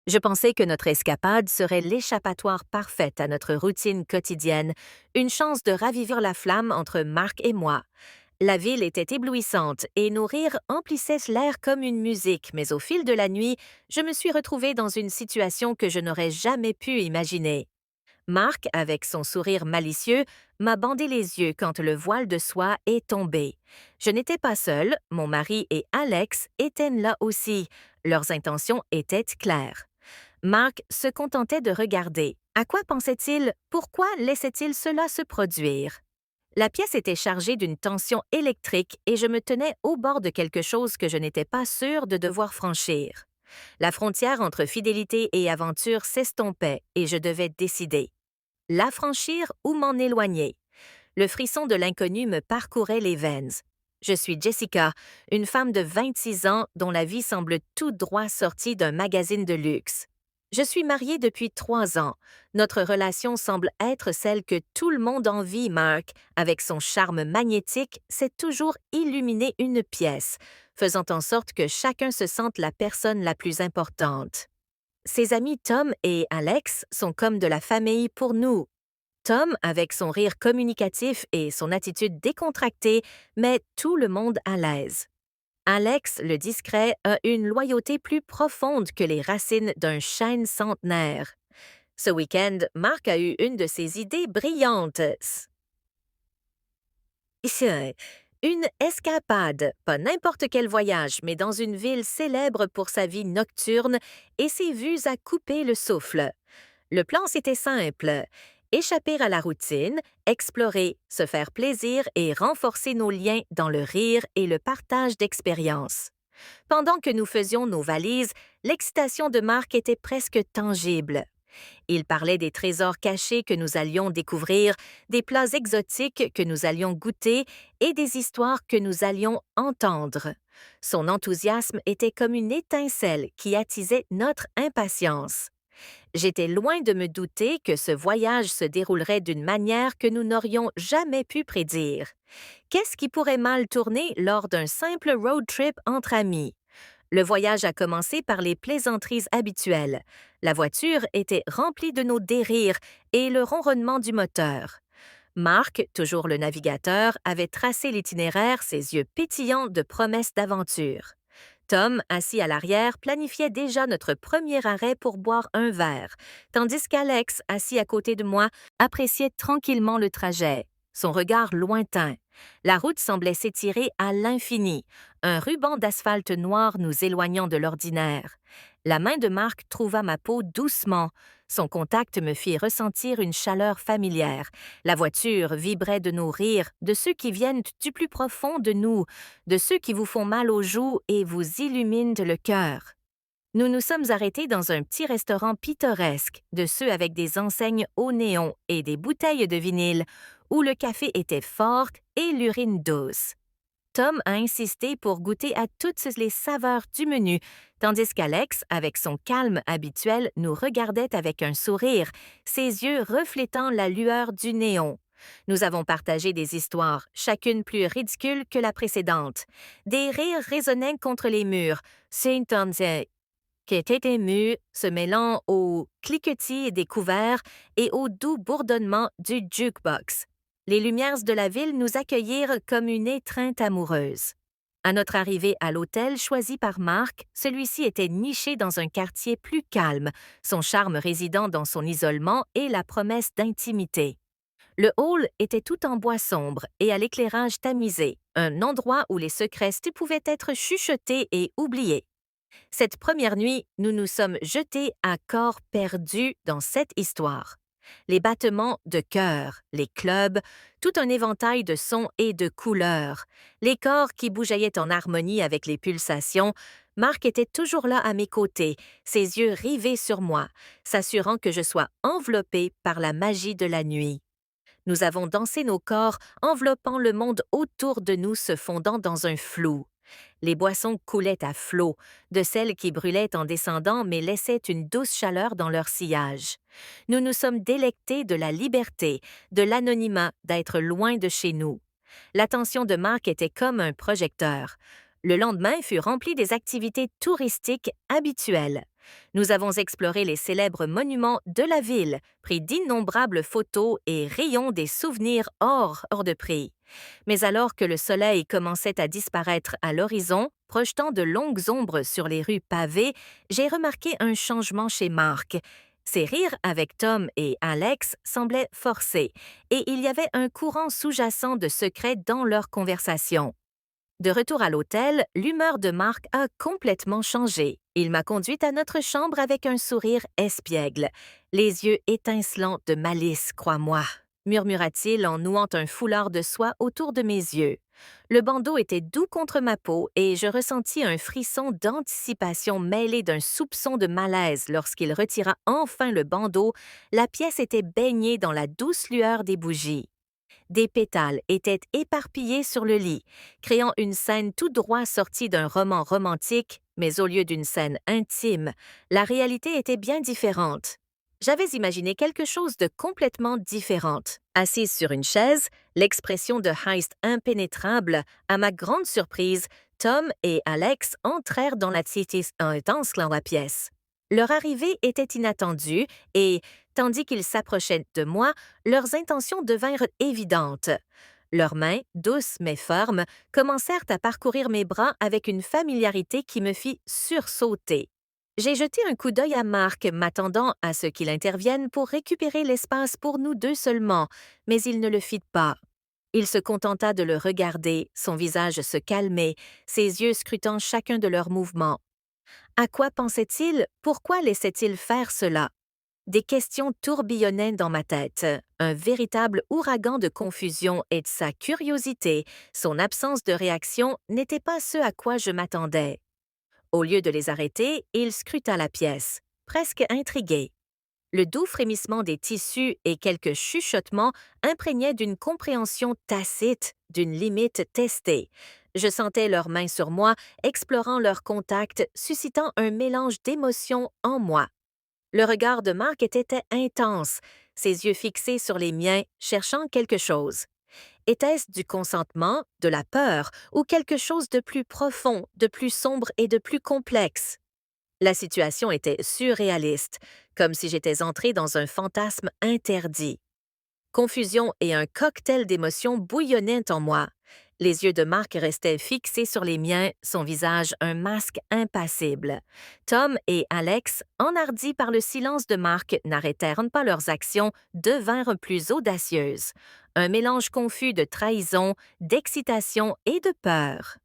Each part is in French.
Je pensais que notre escapade serait l'échappatoire parfaite à notre routine quotidienne, une chance de raviver la flamme entre Marc et moi. La ville était éblouissante et nos rires emplissaient l'air comme une musique, mais au fil de la nuit, je me suis retrouvée dans une situation que je n'aurais jamais pu imaginer. Marc, avec son sourire malicieux, m'a bandé les yeux quand le voile de soie est tombé. Je n'étais pas seule, mon mari et Alex étaient là aussi. Leurs intentions étaient claires. Marc se contentait de regarder. À quoi pensait-il? Pourquoi laissait-il cela se produire? La pièce était chargée d'une tension électrique et je me tenais au bord de quelque chose que je n'étais pas sûre de devoir franchir. La frontière entre fidélité et aventure s'estompait et je devais décider. La franchir ou m'en éloigner? Le frisson de l'inconnu me parcourait les veines. Je suis Jessica, une femme de 26 ans dont la vie semble tout droit sortie d'un magazine de luxe. Je suis mariée depuis 3 ans. Notre relation semble être celle que tout le monde envie, Mark. Avec son charme magnétique, c'est toujours illuminer une pièce, faisant en sorte que chacun se sente la personne la plus importante. Ses amis Tom et Alex sont comme de la famille pour nous. Tom, avec son rire communicatif et son attitude décontractée, met tout le monde à l'aise. Alex, le discret, a une loyauté plus profonde que les racines d'un chêne centenaire. Ce week-end, Marc a eu une de ses idées brillantes. Une escapade, pas n'importe quel voyage, mais dans une ville célèbre pour sa vie nocturne et ses vues à couper le souffle. Le plan, c'était simple. Échapper à la routine, explorer, se faire plaisir et renforcer nos liens dans le rire et le partage d'expériences. Pendant que nous faisions nos valises, l'excitation de Marc était presque tangible. Il parlait des trésors cachés que nous allions découvrir, des plats exotiques que nous allions goûter et des histoires que nous allions entendre. Son enthousiasme était comme une étincelle qui attisait notre impatience. J'étais loin de me douter que ce voyage se déroulerait d'une manière que nous n'aurions jamais pu prédire. Qu'est-ce qui pourrait mal tourner lors d'un simple road trip entre amis? Le voyage a commencé par les plaisanteries habituelles. La voiture était remplie de nos dérires et le ronronnement du moteur. Marc, toujours le navigateur, avait tracé l'itinéraire, ses yeux pétillants de promesses d'aventure. Tom, assis à l'arrière, planifiait déjà notre premier arrêt pour boire un verre, tandis qu'Alex, assis à côté de moi, appréciait tranquillement le trajet, son regard lointain. La route semblait s'étirer à l'infini, un ruban d'asphalte noir nous éloignant de l'ordinaire. La main de Marc trouva ma peau doucement. Son contact me fit ressentir une chaleur familière. La voiture vibrait de nos rires, de ceux qui viennent du plus profond de nous, de ceux qui vous font mal aux joues et vous illuminent le cœur. Nous nous sommes arrêtés dans un petit restaurant pittoresque, de ceux avec des enseignes au néon et des bouteilles de vinyle, où le café était fort et l'urine douce. Tom a insisté pour goûter à toutes les saveurs du menu, tandis qu'Alex, avec son calme habituel, nous regardait avec un sourire, ses yeux reflétant la lueur du néon. Nous avons partagé des histoires, chacune plus ridicule que la précédente. Des rires résonnaient contre les murs. Qui était ému, se mêlant au cliquetis des couverts et au doux bourdonnement du jukebox. Les lumières de la ville nous accueillirent comme une étreinte amoureuse. À notre arrivée à l'hôtel choisi par Marc, celui-ci était niché dans un quartier plus calme, son charme résidant dans son isolement et la promesse d'intimité. Le hall était tout en bois sombre et à l'éclairage tamisé, un endroit où les secrets pouvaient être chuchotés et oubliés. Cette première nuit, nous nous sommes jetés à corps perdu dans cette histoire. Les battements de cœur, les clubs, tout un éventail de sons et de couleurs, les corps qui bougeaient en harmonie avec les pulsations. Marc était toujours là à mes côtés, ses yeux rivés sur moi, s'assurant que je sois enveloppée par la magie de la nuit. Nous avons dansé nos corps, enveloppant le monde autour de nous se fondant dans un flou. Les boissons coulaient à flots, de celles qui brûlaient en descendant mais laissaient une douce chaleur dans leur sillage. Nous nous sommes délectés de la liberté, de l'anonymat, d'être loin de chez nous. L'attention de Marc était comme un projecteur. Le lendemain fut rempli des activités touristiques habituelles. Nous avons exploré les célèbres monuments de la ville, pris d'innombrables photos et rayons des souvenirs hors de prix. Mais alors que le soleil commençait à disparaître à l'horizon, projetant de longues ombres sur les rues pavées, j'ai remarqué un changement chez Mark. Ses rires avec Tom et Alex semblaient forcés, et il y avait un courant sous-jacent de secrets dans leur conversation. De retour à l'hôtel, l'humeur de Mark a complètement changé. Il m'a conduite à notre chambre avec un sourire espiègle, les yeux étincelants de malice, crois-moi, murmura-t-il en nouant un foulard de soie autour de mes yeux. Le bandeau était doux contre ma peau et je ressentis un frisson d'anticipation mêlé d'un soupçon de malaise lorsqu'il retira enfin le bandeau. La pièce était baignée dans la douce lueur des bougies. Des pétales étaient éparpillés sur le lit, créant une scène tout droit sortie d'un roman romantique, mais au lieu d'une scène intime, la réalité était bien différente. J'avais imaginé quelque chose de complètement différent. Assise sur une chaise, l'expression de Heist impénétrable, à ma grande surprise, Tom et Alex entrèrent dans la dans la pièce. Leur arrivée était inattendue et, tandis qu'ils s'approchaient de moi, leurs intentions devinrent évidentes. Leurs mains, douces mais fermes, commencèrent à parcourir mes bras avec une familiarité qui me fit sursauter. J'ai jeté un coup d'œil à Mark, m'attendant à ce qu'il intervienne pour récupérer l'espace pour nous deux seulement, mais il ne le fit pas. Il se contenta de le regarder, son visage se calmait, ses yeux scrutant chacun de leurs mouvements. À quoi pensait-il? Pourquoi laissait-il faire cela? Des questions tourbillonnaient dans ma tête, un véritable ouragan de confusion et de sa curiosité, son absence de réaction n'était pas ce à quoi je m'attendais. Au lieu de les arrêter, il scruta la pièce, presque intrigué. Le doux frémissement des tissus et quelques chuchotements imprégnaient d'une compréhension tacite, d'une limite testée. Je sentais leurs mains sur moi, explorant leur contact, suscitant un mélange d'émotions en moi. Le regard de Mark était intense, ses yeux fixés sur les miens, cherchant quelque chose. Était-ce du consentement, de la peur, ou quelque chose de plus profond, de plus sombre et de plus complexe? La situation était surréaliste, comme si j'étais entrée dans un fantasme interdit. Confusion et un cocktail d'émotions bouillonnaient en moi. Les yeux de Mark restaient fixés sur les miens, son visage un masque impassible. Tom et Alex, enhardis par le silence de Mark, n'arrêtèrent pas leurs actions, devinrent plus audacieuses. Un mélange confus de trahison, d'excitation et de peur.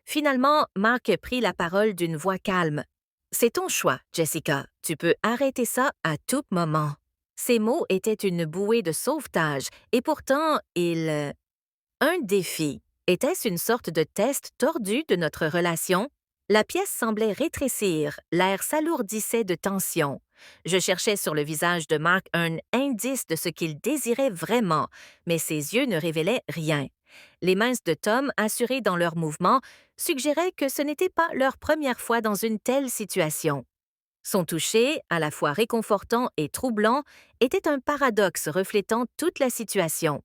Finalement, Mark prit la parole d'une voix calme. « C'est ton choix, Jessica. Tu peux arrêter ça à tout moment. » Ces mots étaient une bouée de sauvetage, et pourtant, un défi. Était-ce une sorte de test tordu de notre relation? La pièce semblait rétrécir, l'air s'alourdissait de tension. Je cherchais sur le visage de Mark un indice de ce qu'il désirait vraiment, mais ses yeux ne révélaient rien. Les mains de Tom, assurées dans leurs mouvements, suggéraient que ce n'était pas leur première fois dans une telle situation. Son toucher, à la fois réconfortant et troublant, était un paradoxe reflétant toute la situation.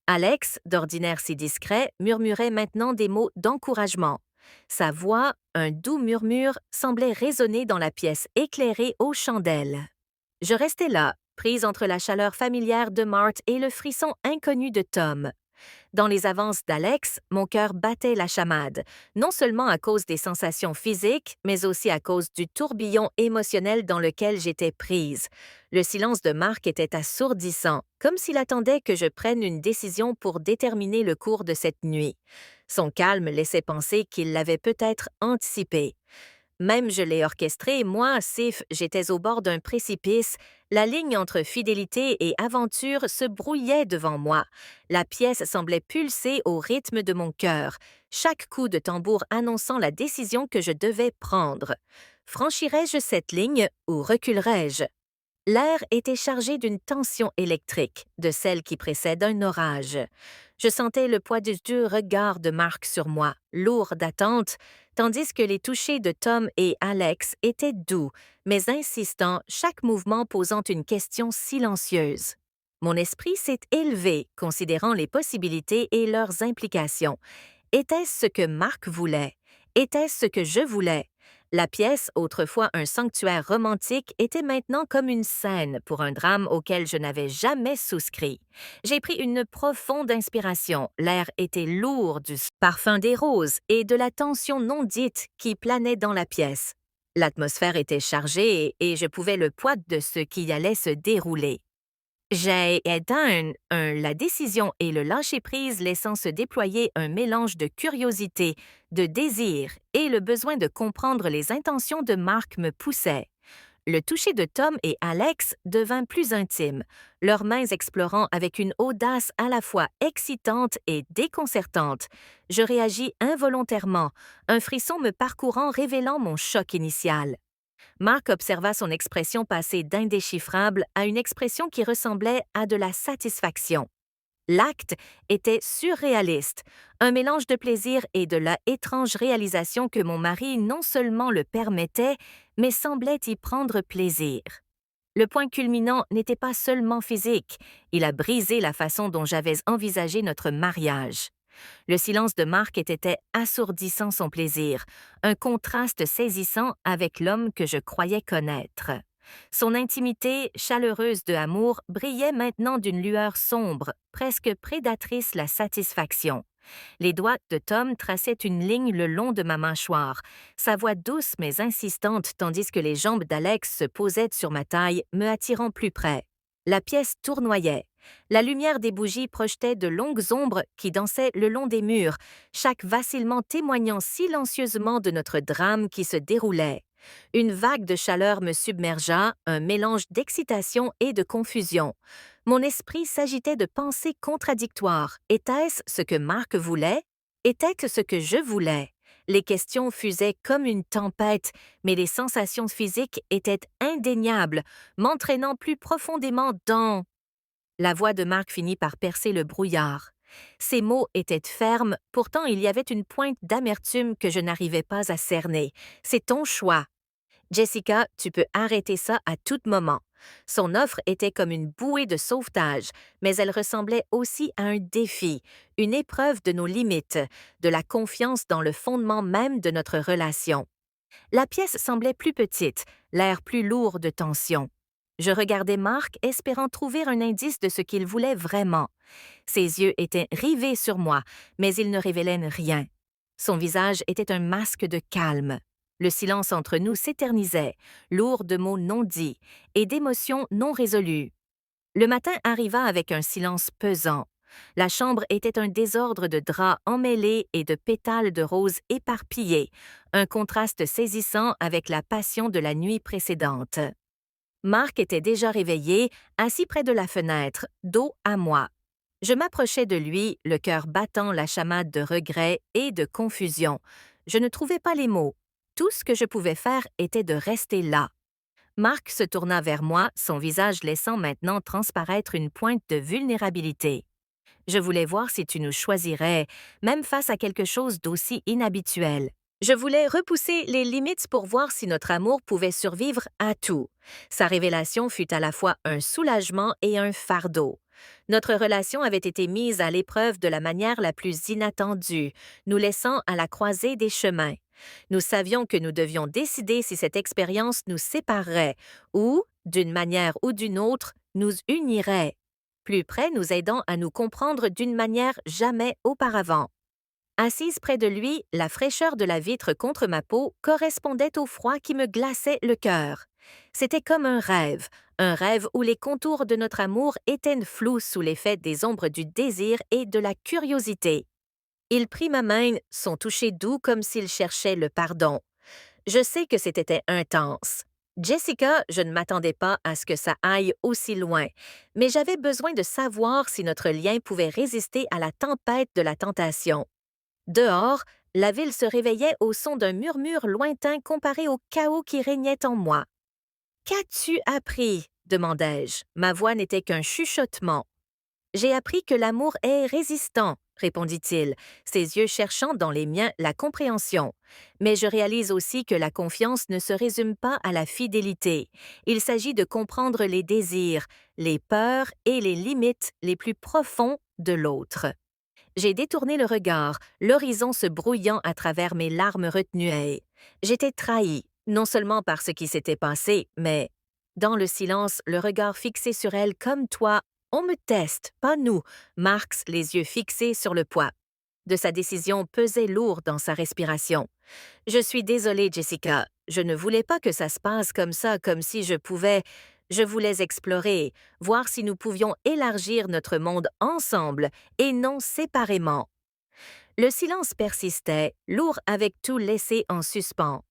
Alex, d'ordinaire si discret, murmurait maintenant des mots d'encouragement. Sa voix, un doux murmure, semblait résonner dans la pièce éclairée aux chandelles. Je restais là, prise entre la chaleur familière de Mark et le frisson inconnu de Tom. Dans les avances d'Alex, mon cœur battait la chamade, non seulement à cause des sensations physiques, mais aussi à cause du tourbillon émotionnel dans lequel j'étais prise. Le silence de Mark était assourdissant, comme s'il attendait que je prenne une décision pour déterminer le cours de cette nuit. Son calme laissait penser qu'il l'avait peut-être anticipé. Même je l'ai orchestré, moi, Sif, j'étais au bord d'un précipice, la ligne entre fidélité et aventure se brouillait devant moi. La pièce semblait pulser au rythme de mon cœur, chaque coup de tambour annonçant la décision que je devais prendre. Franchirais-je cette ligne ou reculerais-je? L'air était chargé d'une tension électrique, de celle qui précède un orage. Je sentais le poids du dur regard de Mark sur moi, lourd d'attente, tandis que les touchés de Tom et Alex étaient doux, mais insistants, chaque mouvement posant une question silencieuse. Mon esprit s'est élevé, considérant les possibilités et leurs implications. Était-ce ce que Mark voulait? Était-ce ce que je voulais? La pièce, autrefois un sanctuaire romantique, était maintenant comme une scène pour un drame auquel je n'avais jamais souscrit. J'ai pris une profonde inspiration. L'air était lourd du parfum des roses et de la tension non dite qui planait dans la pièce. L'atmosphère était chargée et je pouvais le poids de ce qui allait se dérouler. J'ai éteint la décision et le lâcher-prise laissant se déployer un mélange de curiosité, de désir et le besoin de comprendre les intentions de Marc me poussait. Le toucher de Tom et Alex devint plus intime, leurs mains explorant avec une audace à la fois excitante et déconcertante. Je réagis involontairement, un frisson me parcourant révélant mon choc initial. Marc observa son expression passer d'indéchiffrable à une expression qui ressemblait à de la satisfaction. L'acte était surréaliste, un mélange de plaisir et de la étrange réalisation que mon mari non seulement le permettait, mais semblait y prendre plaisir. Le point culminant n'était pas seulement physique, il a brisé la façon dont j'avais envisagé notre mariage. Le silence de Marc était assourdissant son plaisir, un contraste saisissant avec l'homme que je croyais connaître. Son intimité, chaleureuse de amour, brillait maintenant d'une lueur sombre, presque prédatrice la satisfaction. Les doigts de Tom traçaient une ligne le long de ma mâchoire, sa voix douce mais insistante tandis que les jambes d'Alex se posaient sur ma taille, me attirant plus près. La pièce tournoyait. La lumière des bougies projetait de longues ombres qui dansaient le long des murs, chaque vacillement témoignant silencieusement de notre drame qui se déroulait. Une vague de chaleur me submergea, un mélange d'excitation et de confusion. Mon esprit s'agitait de pensées contradictoires. Était-ce ce que Marc voulait? Était-ce ce que je voulais? Les questions fusaient comme une tempête, mais les sensations physiques étaient indéniables, m'entraînant plus profondément dans... La voix de Marc finit par percer le brouillard. Ses mots étaient fermes, pourtant il y avait une pointe d'amertume que je n'arrivais pas à cerner. C'est ton choix. Jessica, tu peux arrêter ça à tout moment. Son offre était comme une bouée de sauvetage, mais elle ressemblait aussi à un défi, une épreuve de nos limites, de la confiance dans le fondement même de notre relation. La pièce semblait plus petite, l'air plus lourd de tension. Je regardais Marc, espérant trouver un indice de ce qu'il voulait vraiment. Ses yeux étaient rivés sur moi, mais ils ne révélaient rien. Son visage était un masque de calme. Le silence entre nous s'éternisait, lourd de mots non dits et d'émotions non résolues. Le matin arriva avec un silence pesant. La chambre était un désordre de draps emmêlés et de pétales de roses éparpillés, un contraste saisissant avec la passion de la nuit précédente. Marc était déjà réveillé, assis près de la fenêtre, dos à moi. Je m'approchais de lui, le cœur battant la chamade de regret et de confusion. Je ne trouvais pas les mots. Tout ce que je pouvais faire était de rester là. Marc se tourna vers moi, son visage laissant maintenant transparaître une pointe de vulnérabilité. Je voulais voir si tu nous choisirais, même face à quelque chose d'aussi inhabituel. Je voulais repousser les limites pour voir si notre amour pouvait survivre à tout. Sa révélation fut à la fois un soulagement et un fardeau. Notre relation avait été mise à l'épreuve de la manière la plus inattendue, nous laissant à la croisée des chemins. Nous savions que nous devions décider si cette expérience nous séparerait ou, d'une manière ou d'une autre, nous unirait. Plus près nous aidant à nous comprendre d'une manière jamais auparavant. Assise près de lui, la fraîcheur de la vitre contre ma peau correspondait au froid qui me glaçait le cœur. C'était comme un rêve où les contours de notre amour étaient flous sous l'effet des ombres du désir et de la curiosité. Il prit ma main, son toucher doux comme s'il cherchait le pardon. Je sais que c'était intense. Jessica, je ne m'attendais pas à ce que ça aille aussi loin, mais j'avais besoin de savoir si notre lien pouvait résister à la tempête de la tentation. Dehors, la ville se réveillait au son d'un murmure lointain comparé au chaos qui régnait en moi. « Qu'as-tu appris » demandai-je. Ma voix n'était qu'un chuchotement. « J'ai appris que l'amour est résistant » répondit-il, ses yeux cherchant dans les miens la compréhension. Mais je réalise aussi que la confiance ne se résume pas à la fidélité. Il s'agit de comprendre les désirs, les peurs et les limites les plus profonds de l'autre. J'ai détourné le regard, l'horizon se brouillant à travers mes larmes retenues. J'étais trahie, non seulement par ce qui s'était passé, mais, dans le silence, le regard fixé sur elle comme toi, on me teste, pas nous, Marx, les yeux fixés sur le poids. De sa décision pesait lourd dans sa respiration. Je suis désolée, Jessica. Je ne voulais pas que ça se passe comme ça, comme si je pouvais. Je voulais explorer, voir si nous pouvions élargir notre monde ensemble et non séparément. Le silence persistait, lourd avec tout laissé en suspens.